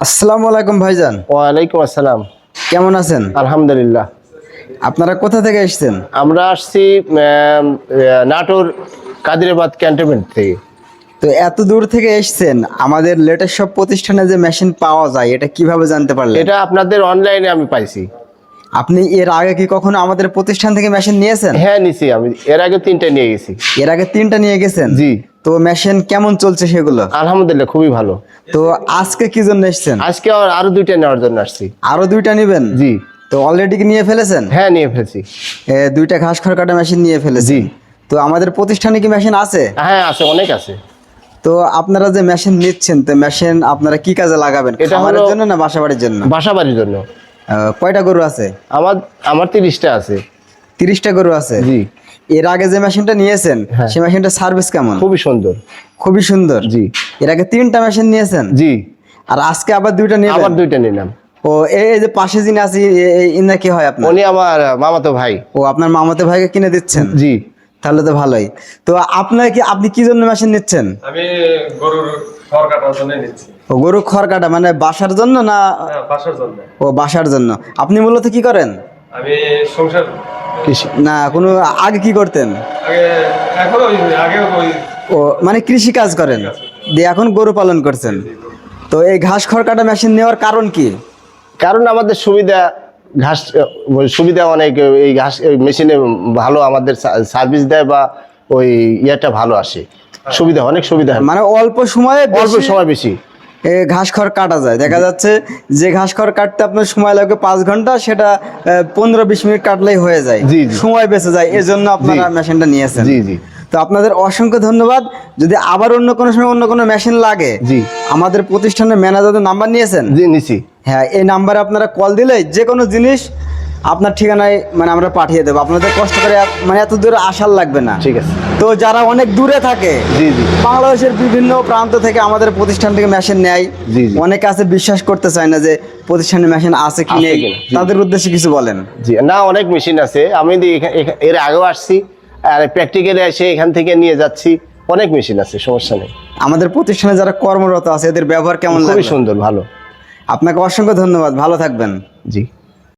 আসসালামু আলাইকুম ভাইজান। ওয়ালাইকুম আসসালাম। কেমন আছেন? আলহামদুলিল্লাহ। আপনারা কোথা থেকে এসেছেন? আমরা আসছি নাটোর কাদিরাবাদ ক্যান্টনমেন্ট থেকে। তো এত দূর থেকে এসেছেন, আমাদের লেটেস্ট সব প্রতিষ্ঠানে যে মেশিন পাওয়া যায় এটা কিভাবে জানতে পারলেন? এটা আপনাদের অনলাইনে আমি পাইছি। আপনি এর আগে কি কখনো আমাদের প্রতিষ্ঠান থেকে মেশিন নিয়েছেন? হ্যাঁ নিছি, আমি এর আগে 3টা নিয়ে গেছি। এর আগে 3টা নিয়ে গেছেন? জি। তো মেশিন কেমন চলছে সেগুলো? আলহামদুলিল্লাহ খুবই ভালো। তো আজকে কি জন্য এসেছেন? আজকে আরো 2টা নেওয়ার জন্য আসছি। আরো 2টা নেবেন? জি। তো অলরেডি কি নিয়ে ফেলেছেন? হ্যাঁ নিয়ে ফেলছি। 2টা ঘাস খড় কাটা মেশিন নিয়ে ফেলেছি। জি। তো আমাদের প্রতিষ্ঠানে কি মেশিন আছে? হ্যাঁ আছে, অনেক আছে। তো আপনারা যে মেশিন নিচ্ছেন, তো মেশিন আপনারা কি কাজে লাগাবেন? এটা খামারের হলো জন্য না বাসাবাড়ির জন্য? বাসা বাড়ির জন্য। কয়টা গরু আছে? আমার 30টা আছে। 30টা গরু আছে? জি। এর আগে যে মেশিনটা নিয়েছেন হ্যাঁ। সেই মেশিনটার সার্ভিস কেমন? খুবই সুন্দর। খুবই সুন্দর। জি। এর আগে 3টা মেশিন নিয়েছেন? জি। আর আজকে আবার 2টা নেবেন? আবার 2টা নিলাম। ও এই যে পাশে যিনি আছে ইনা কি হয় আপনার? উনি আমার মামাতো ভাই। ও আপনার মামাতো ভাইকে কিনে দিচ্ছেন? জি। তাহলে তো ভালোই। তো আপনি কি জন্য মেশিন নিচ্ছেন? আমি গরুর খড় কাটার জন্য নিচ্ছি। ও গরু খড় কাটা মানে বাসার জন্য না? হ্যাঁ, বাসার জন্য। ও বাসার জন্য। আপনি মূলত কি করেন? আমি সংসার কৃষি। না কোনো আগে কি করতেন? আগে এখন আগে ওই ও মানে কৃষি কাজ করেন, দিয়ে এখন গরু পালন করছেন। তো এই ঘাস খড় কাটা মেশিন নেওয়ার কারণ কি? কারণ আমাদের সুবিধা অনেক। এই ঘাস মেশিনে ভালো আমাদের সার্ভিস দেয় বা ওই ইয়েটা ভালো আসে, অনেক সুবিধা হয়। মানে অল্প সময়ে অল্প সময় বেশি ঘাস খড় কাটা যায়। দেখা যাচ্ছে যে ঘাস খড় কাটতে আপনার সময় লাগবে 5 ঘন্টা, সেটা 15-20 মিনিট কাটলেই হয়ে যায়। জি, জি। সময় বেঁচে যায়, এজন্য আপনারা মেশিনটা নিয়েছেন। জি জি। তো আপনাদের অসংখ্য ধন্যবাদ। যদি আবার অন্য কোনো সময় অন্য কোনো মেশিন লাগে, জি। আমাদের প্রতিষ্ঠানের ম্যানেজারের নাম্বার নিয়েছেন? জি নিছি। হ্যাঁ, এই নাম্বারে আপনারা কল দিলে যে কোনো জিনিস আপনার ঠিকানায় মানে আমরা পাঠিয়ে দেবো। আপনাদের কষ্ট করে মানে এত দূরে আসার লাগবে না। ঠিক আছে। তো যারা অনেক দূরে থাকে, জি জি। বাংলাদেশের বিভিন্ন প্রান্ত থেকে আমাদের প্রতিষ্ঠান থেকে মেশিন নেয়। জি, জি। অনেকে আছে বিশ্বাস করতে চায় না যে প্রতিষ্ঠানে মেশিন আছে কি আছে নেই। কিনা, জি। তাদের উদ্দেশ্যে কিছু বলেন। জি না, অনেক মেশিন আছে। আমি এর আগেও আসছি, আর প্র্যাকটিক্যালে এসে এখান থেকে নিয়ে যাচ্ছি। অনেক মেশিন আছে, সমস্যা নেই। আমাদের প্রতিষ্ঠানে যারা কর্মরত আছে এদের ব্যবহার কেমন খুবই লাগলো? সুন্দর, ভালো। আপনাকে অসংখ্য ধন্যবাদ, ভালো থাকবেন। জি।